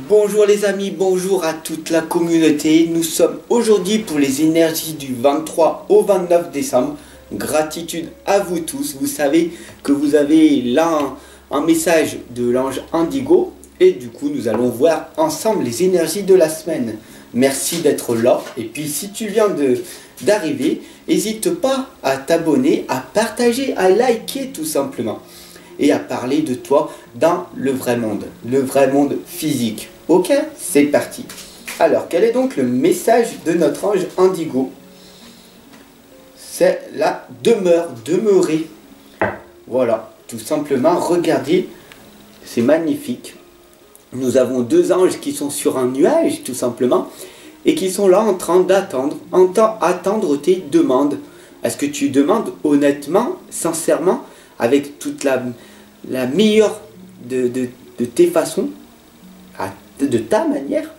Bonjour les amis, bonjour à toute la communauté. Nous sommes aujourd'hui pour les énergies du 23 au 29 décembre. Gratitude à vous tous. Vous savez que vous avez là un message de l'ange Indigo. Et du coup, nous allons voir ensemble les énergies de la semaine. Merci d'être là. Et puis, si tu viens d'arriver, n'hésite pas à t'abonner, à partager, à liker tout simplement. Et à parler de toi dans le vrai monde physique. Ok, c'est parti. Alors, quel est donc le message de notre ange Indigo? C'est la demeure, demeurer. Voilà, tout simplement, regardez, c'est magnifique. Nous avons deux anges qui sont sur un nuage, tout simplement, et qui sont là en train d'attendre, attendre tes demandes. Est-ce que tu demandes honnêtement, sincèrement, avec toute la meilleure de tes façons, de ta manière?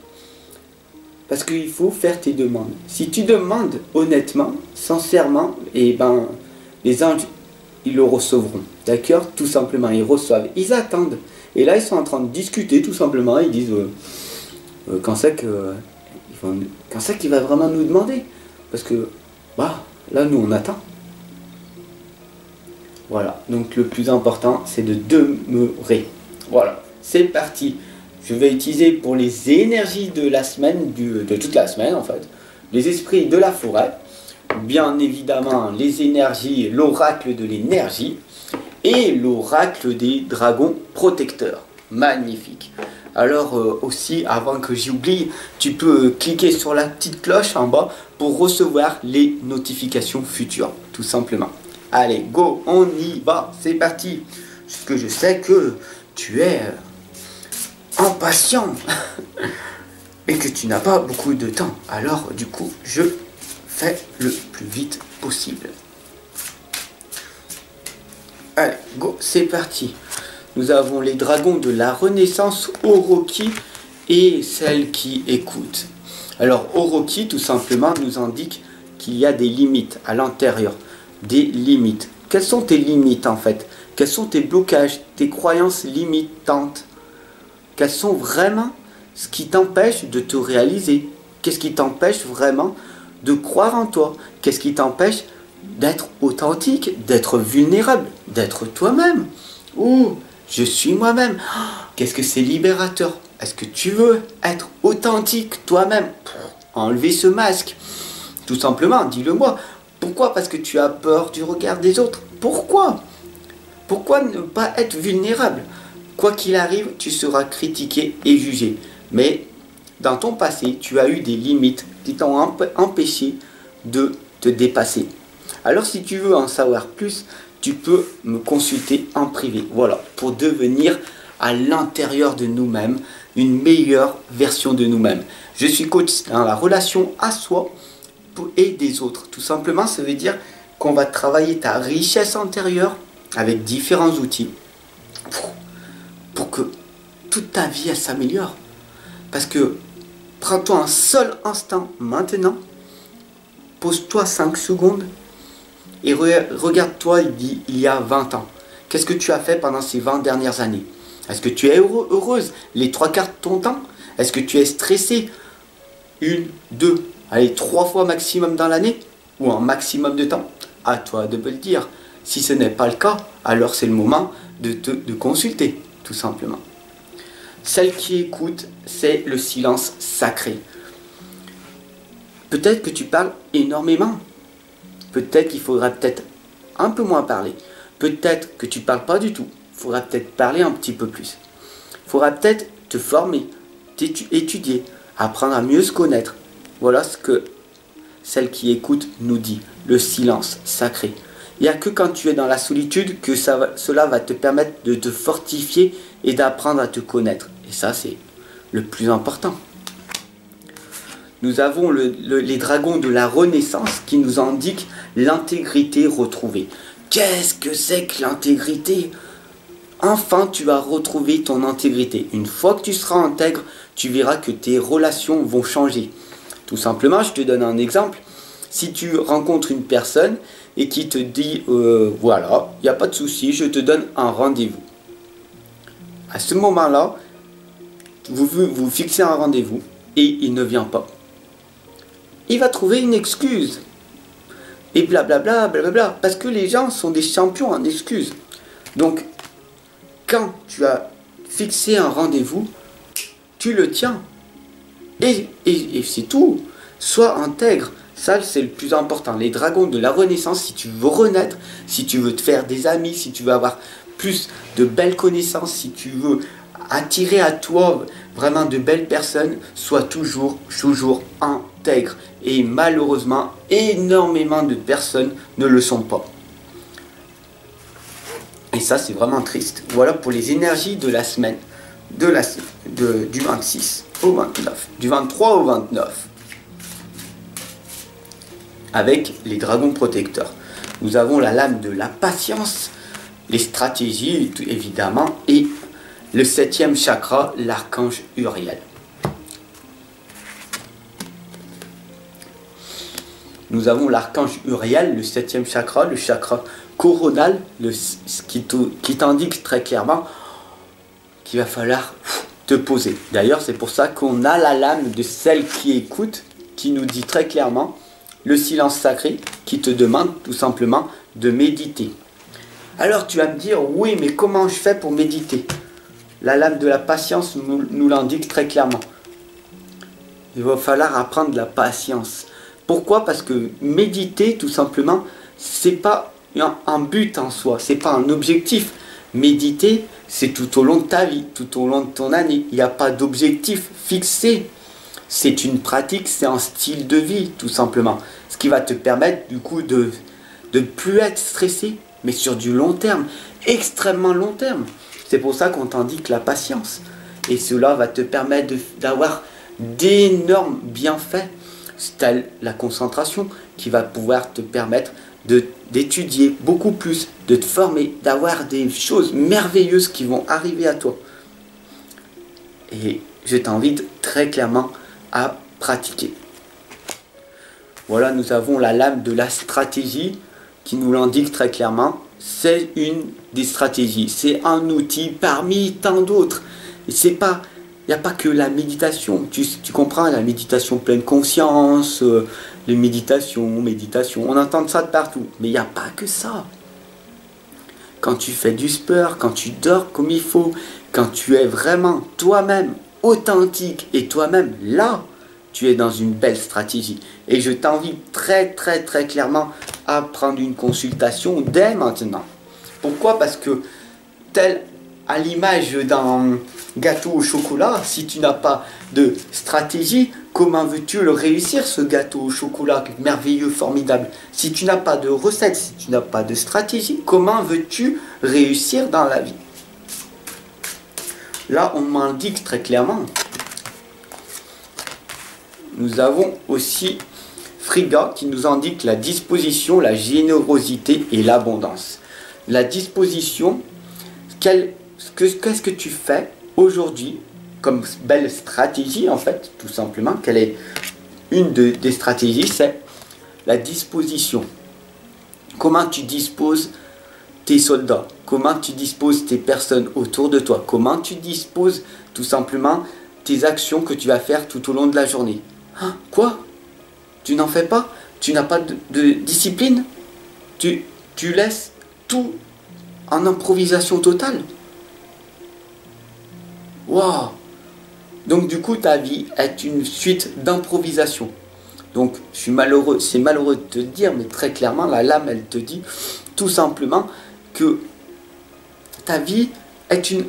Parce qu'il faut faire tes demandes. Si tu demandes honnêtement, sincèrement, et ben les anges, ils le recevront. D'accord? Tout simplement, ils reçoivent. Ils attendent. Et là, ils sont en train de discuter, tout simplement. Ils disent quand c'est qu'il va vraiment nous demander. Parce que, bah, là, nous, on attend. Voilà, donc le plus important, c'est de demeurer. Voilà, c'est parti. Je vais utiliser pour les énergies de la semaine, de toute la semaine en fait, les esprits de la forêt, bien évidemment les énergies, l'oracle de l'énergie et l'oracle des dragons protecteurs. Magnifique. Alors aussi, avant que j'oublie, tu peux cliquer sur la petite cloche en bas pour recevoir les notifications futures, tout simplement. Allez, go, on y va, c'est parti. Parce que je sais que tu es impatient et que tu n'as pas beaucoup de temps. Alors, du coup, je fais le plus vite possible. Allez, go, c'est parti. Nous avons les dragons de la Renaissance, Orochi et celle qui écoute. Alors, Orochi, tout simplement, nous indique qu'il y a des limites à l'intérieur. Des limites. Quelles sont tes limites en fait? Quels sont tes blocages, tes croyances limitantes? Quels sont vraiment ce qui t'empêche de te réaliser? Qu'est-ce qui t'empêche vraiment de croire en toi? Qu'est-ce qui t'empêche d'être authentique, d'être vulnérable, d'être toi-même? Ouh, je suis moi-même. Qu'est-ce que c'est libérateur? Est-ce que tu veux être authentique toi-même? Enlever ce masque. Tout simplement, dis-le-moi. Pourquoi? Parce que tu as peur du regard des autres. Pourquoi? Pourquoi ne pas être vulnérable? Quoi qu'il arrive, tu seras critiqué et jugé. Mais dans ton passé, tu as eu des limites qui t'ont empêché de te dépasser. Alors si tu veux en savoir plus, tu peux me consulter en privé. Voilà, pour devenir à l'intérieur de nous-mêmes une meilleure version de nous-mêmes. Je suis coach dans la relation à soi et des autres. Tout simplement, ça veut dire qu'on va travailler ta richesse intérieure avec différents outils pour que toute ta vie elle s'améliore. Parce que prends-toi un seul instant maintenant, pose-toi 5 secondes et regarde-toi il y a 20 ans. Qu'est-ce que tu as fait pendant ces 20 dernières années? Est-ce que tu es heureuse les 3 quarts de ton temps? Est-ce que tu es stressé 1, 2, allez, 3 fois maximum dans l'année? Ou un maximum de temps? À toi de me le dire. Si ce n'est pas le cas, alors c'est le moment de consulter, tout simplement. Celle qui écoute, c'est le silence sacré. Peut-être que tu parles énormément. Peut-être qu'il faudra peut-être un peu moins parler. Peut-être que tu ne parles pas du tout. Il faudra peut-être parler un petit peu plus. Il faudra peut-être te former, étudier, apprendre à mieux se connaître. Voilà ce que celle qui écoute nous dit, le silence sacré. Il n'y a que quand tu es dans la solitude que cela va te permettre de te fortifier et d'apprendre à te connaître. Et ça, c'est le plus important. Nous avons les dragons de la Renaissance qui nous indiquent l'intégrité retrouvée. Qu'est-ce que c'est que l'intégrité? Enfin, tu vas retrouver ton intégrité. Une fois que tu seras intègre, tu verras que tes relations vont changer. Tout simplement, je te donne un exemple. Si tu rencontres une personne et qui te dit voilà, il n'y a pas de souci, je te donne un rendez-vous. À ce moment-là, vous fixez un rendez-vous et il ne vient pas. Il va trouver une excuse. Et blablabla, blablabla. Parce que les gens sont des champions en excuses. Donc, quand tu as fixé un rendez-vous, tu le tiens. Et c'est tout. Sois intègre. Ça, c'est le plus important. Les dragons de la Renaissance, si tu veux renaître, si tu veux te faire des amis, si tu veux avoir plus de belles connaissances, si tu veux attirer à toi vraiment de belles personnes, sois toujours intègre. Et malheureusement, énormément de personnes ne le sont pas. Et ça, c'est vraiment triste. Voilà pour les énergies de la semaine, du 26 au 29, du 23 au 29. Avec les dragons protecteurs. Nous avons la lame de la patience, les stratégies évidemment, et le 7e chakra, l'archange Uriel. Nous avons l'archange Uriel, le 7e chakra, le chakra coronal, qui t'indique très clairement qu'il va falloir te poser. D'ailleurs, c'est pour ça qu'on a la lame de celle qui écoute, qui nous dit très clairement le silence sacré, qui te demande tout simplement de méditer. Alors tu vas me dire, oui, mais comment je fais pour méditer? La lame de la patience nous l'indique très clairement. Il va falloir apprendre la patience. Pourquoi? Parce que méditer, tout simplement, c'est pas un but en soi, c'est pas un objectif. Méditer, c'est tout au long de ta vie, tout au long de ton année. Il n'y a pas d'objectif fixé. C'est une pratique, c'est un style de vie, tout simplement. Ce qui va te permettre, du coup, de ne plus être stressé, mais sur du long terme, extrêmement long terme. C'est pour ça qu'on t'indique la patience. Et cela va te permettre d'avoir d'énormes bienfaits, telle la concentration, qui va pouvoir te permettre d'étudier beaucoup plus, de te former, d'avoir des choses merveilleuses qui vont arriver à toi. Et je t'invite très clairement à pratiquer. Voilà, nous avons la lame de la stratégie qui nous l'indique très clairement. C'est une des stratégies, c'est un outil parmi tant d'autres. C'est pas, il n'y a pas que la méditation, tu comprends, la méditation pleine conscience, les méditations, on entend ça de partout, mais il n'y a pas que ça. Quand tu fais du sport, quand tu dors comme il faut, quand tu es vraiment toi-même authentique et toi-même là, tu es dans une belle stratégie. Et je t'invite très clairement à prendre une consultation dès maintenant. Pourquoi? Parce que tel à l'image d'un gâteau au chocolat, si tu n'as pas de stratégie, comment veux-tu le réussir, ce gâteau au chocolat merveilleux, formidable? Si tu n'as pas de recette, si tu n'as pas de stratégie, comment veux-tu réussir dans la vie? Là, on m'indique très clairement. Nous avons aussi Frigga qui nous indique la disposition, la générosité et l'abondance. La disposition, qu'est-ce que tu fais aujourd'hui comme belle stratégie en fait, tout simplement? Quelle est une des stratégies? C'est la disposition. Comment tu disposes tes soldats? Comment tu disposes tes personnes autour de toi? Comment tu disposes tout simplement tes actions que tu vas faire tout au long de la journée? Hein, quoi? Tu n'en fais pas? Tu n'as pas de discipline? Tu laisses tout en improvisation totale? Waouh! Donc du coup, ta vie est une suite d'improvisation. Donc, je suis malheureux, c'est malheureux de te dire, mais très clairement, la lame, elle te dit tout simplement que ta vie est une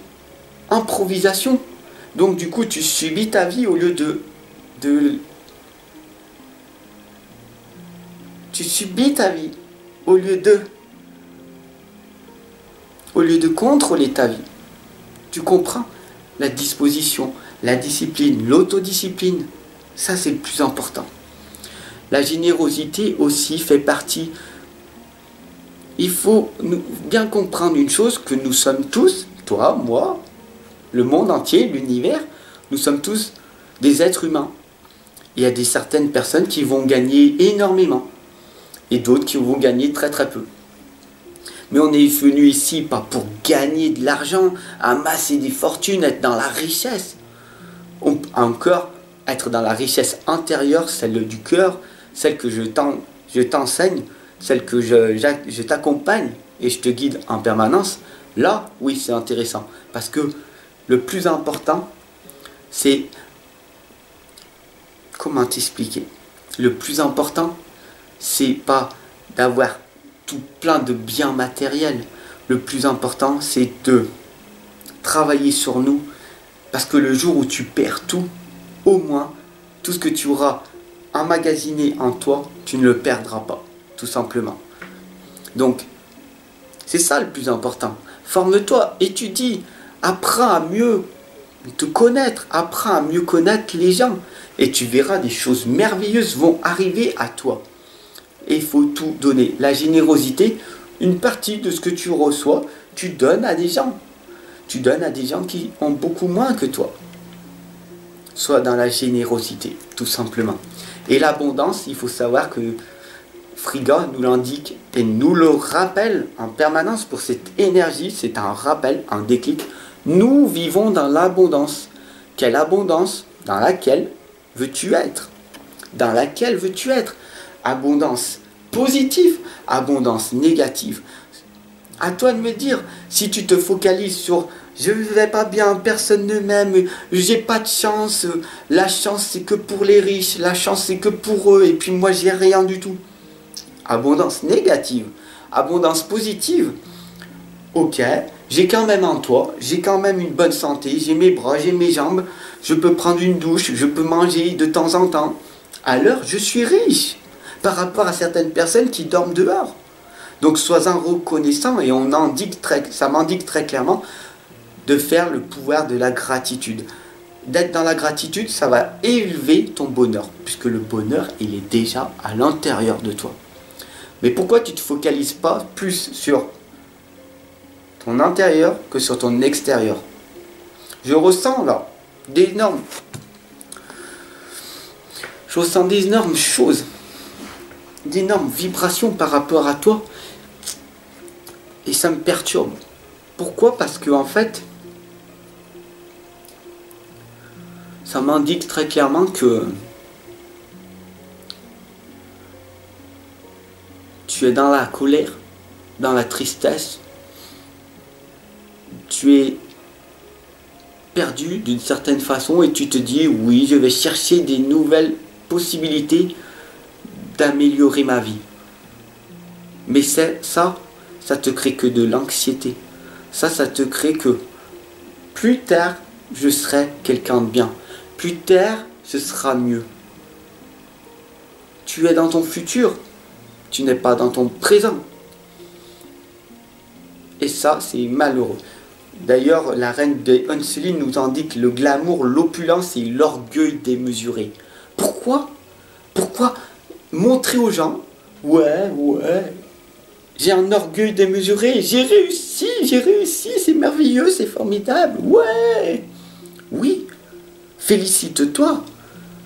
improvisation. Donc du coup, tu subis ta vie au lieu tu subis ta vie au lieu de contrôler ta vie. Tu comprends? La disposition, la discipline, l'autodiscipline, ça c'est le plus important. La générosité aussi fait partie. Il faut bien comprendre une chose, que nous sommes tous, toi, moi, le monde entier, l'univers, nous sommes tous des êtres humains. Il y a certaines personnes qui vont gagner énormément et d'autres qui vont gagner très peu. Mais on est venu ici pas pour gagner de l'argent, amasser des fortunes, être dans la richesse. encore être dans la richesse intérieure, celle du cœur, celle que je t'enseigne, celle que je t'accompagne et je te guide en permanence, là, oui, c'est intéressant. Parce que le plus important, c'est... Comment t'expliquer? Le plus important, c'est pas d'avoir tout plein de biens matériels. Le plus important, c'est de travailler sur nous. Parce que le jour où tu perds tout, au moins, tout ce que tu auras emmagasiné en toi, tu ne le perdras pas, tout simplement. Donc, c'est ça le plus important. Forme-toi, étudie, apprends à mieux te connaître, apprends à mieux connaître les gens. Et tu verras des choses merveilleuses vont arriver à toi. Et il faut tout donner. La générosité, une partie de ce que tu reçois, tu donnes à des gens. Tu donnes à des gens qui ont beaucoup moins que toi. Sois dans la générosité, tout simplement. Et l'abondance, il faut savoir que Frigga nous l'indique et nous le rappelle en permanence pour cette énergie. C'est un rappel, un déclic. Nous vivons dans l'abondance. Quelle abondance? Dans laquelle veux-tu être? Dans laquelle veux-tu être? Abondance positive, abondance négative. À toi de me dire, si tu te focalises sur je ne vais pas bien, personne ne m'aime, j'ai pas de chance, la chance c'est que pour les riches, la chance c'est que pour eux, et puis moi j'ai rien du tout. Abondance négative, abondance positive. Ok, j'ai quand même en toi, j'ai quand même une bonne santé, j'ai mes bras, j'ai mes jambes, je peux prendre une douche, je peux manger de temps en temps. Alors je suis riche par rapport à certaines personnes qui dorment dehors. Donc sois-en reconnaissant et ça m'indique très clairement de faire le pouvoir de la gratitude. D'être dans la gratitude, ça va élever ton bonheur, puisque le bonheur, il est déjà à l'intérieur de toi. Mais pourquoi tu ne te focalises pas plus sur ton intérieur que sur ton extérieur? Je ressens là je ressens d'énormes choses, d'énormes vibrations par rapport à toi. Et ça me perturbe. Pourquoi? Parce que en fait, ça m'indique très clairement que tu es dans la colère, dans la tristesse, tu es perdu d'une certaine façon et tu te dis oui, je vais chercher des nouvelles possibilités d'améliorer ma vie. Mais ça te crée que de l'anxiété. Ça te crée que plus tard, je serai quelqu'un de bien. Plus tard, ce sera mieux. Tu es dans ton futur. Tu n'es pas dans ton présent. Et ça, c'est malheureux. D'ailleurs, la reine de Hunsley nous indique le glamour, l'opulence et l'orgueil démesuré. Pourquoi? Pourquoi montrer aux gens, ouais, j'ai un orgueil démesuré, j'ai réussi, c'est merveilleux, c'est formidable, ouais. Oui, félicite-toi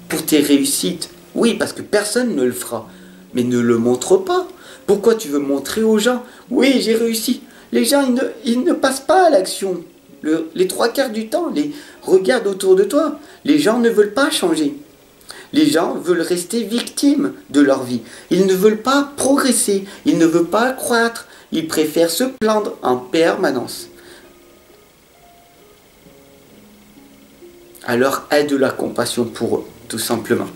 pour tes réussites. Oui, parce que personne ne le fera, mais ne le montre pas. Pourquoi tu veux montrer aux gens, oui, j'ai réussi? Les gens, ils ne passent pas à l'action. Les trois quarts du temps, regarde autour de toi. Les gens ne veulent pas changer. Les gens veulent rester victimes de leur vie. Ils ne veulent pas progresser. Ils ne veulent pas croître. Ils préfèrent se plaindre en permanence. Alors aie de la compassion pour eux, tout simplement.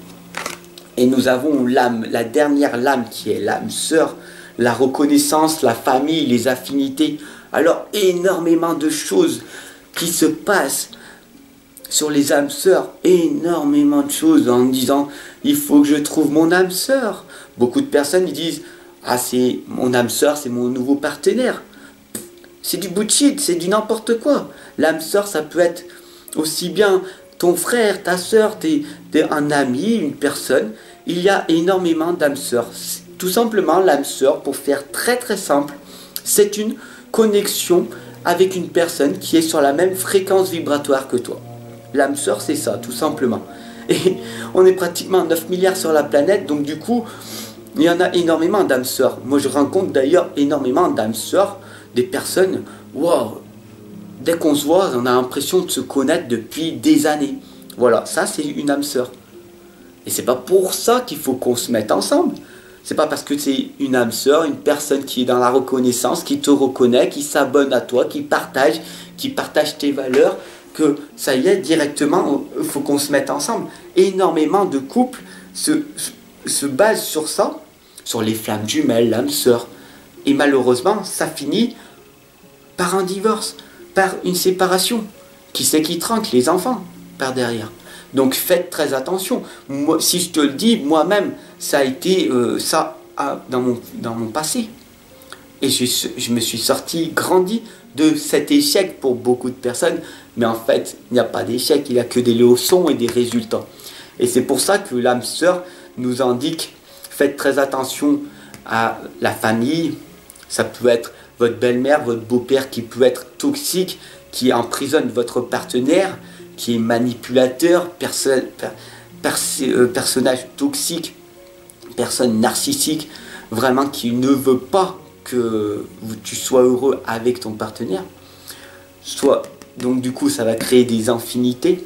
Et nous avons l'âme, la dernière lame qui est l'âme sœur, la reconnaissance, la famille, les affinités. Alors énormément de choses qui se passent sur les âmes sœurs, énormément de choses en disant il faut que je trouve mon âme sœur. Beaucoup de personnes disent ah c'est mon âme sœur, c'est mon nouveau partenaire. C'est du bullshit, c'est du n'importe quoi. L'âme sœur, ça peut être aussi bien ton frère, ta sœur, un ami, une personne. Il y a énormément d'âmes sœurs. Tout simplement, l'âme sœur, pour faire très très simple, c'est une connexion avec une personne qui est sur la même fréquence vibratoire que toi. L'âme sœur, c'est ça, tout simplement. Et on est pratiquement 9 milliards sur la planète, donc du coup, il y en a énormément d'âmes sœurs. Moi, je rencontre d'ailleurs énormément d'âmes sœurs, des personnes, waouh, dès qu'on se voit, on a l'impression de se connaître depuis des années. Voilà, ça c'est une âme sœur. Et c'est pas pour ça qu'il faut qu'on se mette ensemble. C'est pas parce que c'est une âme sœur, une personne qui est dans la reconnaissance, qui te reconnaît, qui s'abonne à toi, qui partage tes valeurs, que ça y est, directement, il faut qu'on se mette ensemble. Énormément de couples se basent sur ça, sur les flammes jumelles, l'âme sœur. Et malheureusement, ça finit par un divorce, par une séparation. Qui c'est qui tranque? Les enfants, par derrière. Donc faites très attention. Moi, si je te le dis, moi-même, ça a été dans mon passé. Et je me suis sorti, grandi de cet échec pour beaucoup de personnes. Mais en fait, il n'y a pas d'échec, il n'y a que des leçons et des résultats. Et c'est pour ça que l'âme sœur nous indique, faites très attention à la famille. Ça peut être votre belle-mère, votre beau-père qui peut être toxique, qui emprisonne votre partenaire, qui est manipulateur, personnage toxique, personne narcissique, vraiment qui ne veut pas que tu sois heureux avec ton partenaire. Donc du coup, ça va créer des infinités.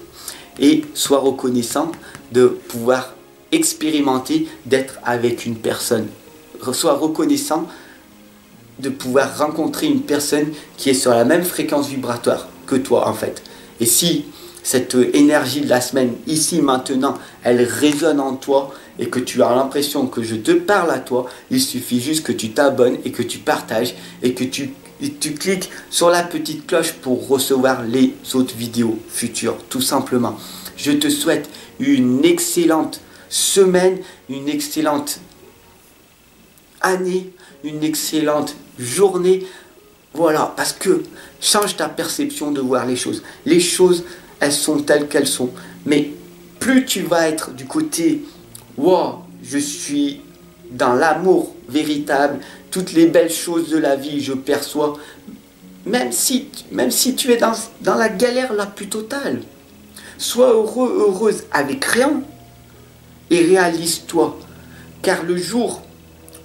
Et sois reconnaissant de pouvoir expérimenter d'être avec une personne. Sois reconnaissant de pouvoir rencontrer une personne qui est sur la même fréquence vibratoire que toi en fait. Et si cette énergie de la semaine, ici, maintenant, elle résonne en toi et que tu as l'impression que je te parle à toi, il suffit juste que tu t'abonnes et que tu partages et que tu cliques sur la petite cloche pour recevoir les autres vidéos futures, tout simplement. Je te souhaite une excellente semaine, une excellente année, une excellente journée. Voilà, parce que change ta perception de voir les choses. Les choses, elles sont telles qu'elles sont. Mais plus tu vas être du côté « Wow, je suis dans l'amour véritable, toutes les belles choses de la vie, je perçois. » Même si tu es dans la galère la plus totale. Sois heureux, heureuse avec rien. Et réalise-toi. Car le jour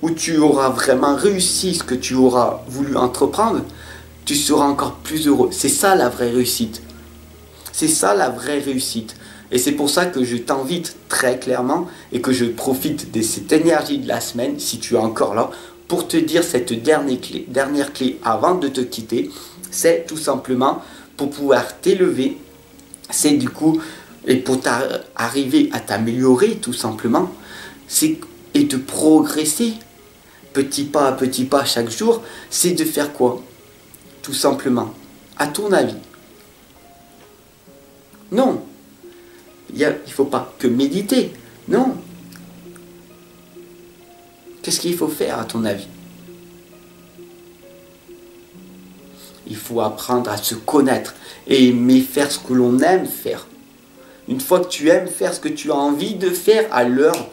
où tu auras vraiment réussi ce que tu auras voulu entreprendre, tu seras encore plus heureux. C'est ça la vraie réussite. C'est ça la vraie réussite. Et c'est pour ça que je t'invite très clairement et que je profite de cette énergie de la semaine, si tu es encore là, pour te dire cette dernière clé avant de te quitter. C'est tout simplement pour pouvoir t'élever. C'est du coup, et pour arriver à t'améliorer tout simplement, et de progresser petit pas chaque jour, c'est de faire quoi? Tout simplement, à ton avis. Non, il ne faut pas que méditer, non. Qu'est-ce qu'il faut faire à ton avis? Il faut apprendre à se connaître et aimer faire ce que l'on aime faire. Une fois que tu aimes faire ce que tu as envie de faire, alors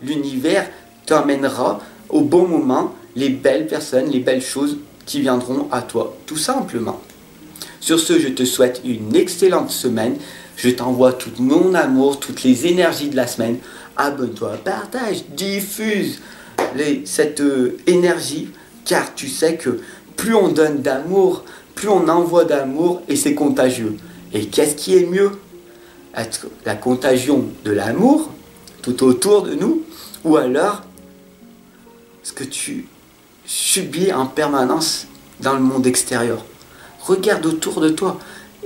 l'univers t'emmènera au bon moment les belles personnes, les belles choses qui viendront à toi, tout simplement. Sur ce, je te souhaite une excellente semaine. Je t'envoie tout mon amour, toutes les énergies de la semaine. Abonne-toi, partage, diffuse cette énergie, car tu sais que plus on donne d'amour, plus on envoie d'amour et c'est contagieux. Et qu'est-ce qui est mieux? Être la contagion de l'amour tout autour de nous, ou alors ce que tu subis en permanence dans le monde extérieur. Regarde autour de toi,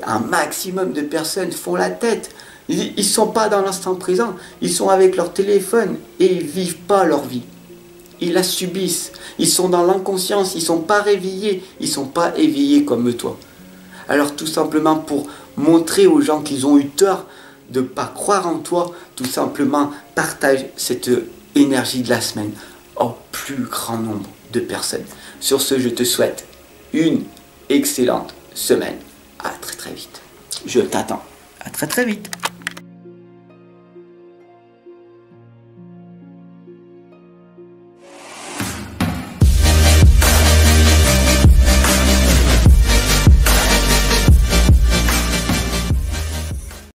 un maximum de personnes font la tête. Ils ne sont pas dans l'instant présent, ils sont avec leur téléphone et ils ne vivent pas leur vie. Ils la subissent, ils sont dans l'inconscience, ils ne sont pas réveillés, ils ne sont pas éveillés comme toi. Alors tout simplement pour montrer aux gens qu'ils ont eu tort de ne pas croire en toi, tout simplement partage cette énergie de la semaine au plus grand nombre de personnes. Sur ce, je te souhaite une excellente semaine. À très très vite. Je t'attends. À très très vite.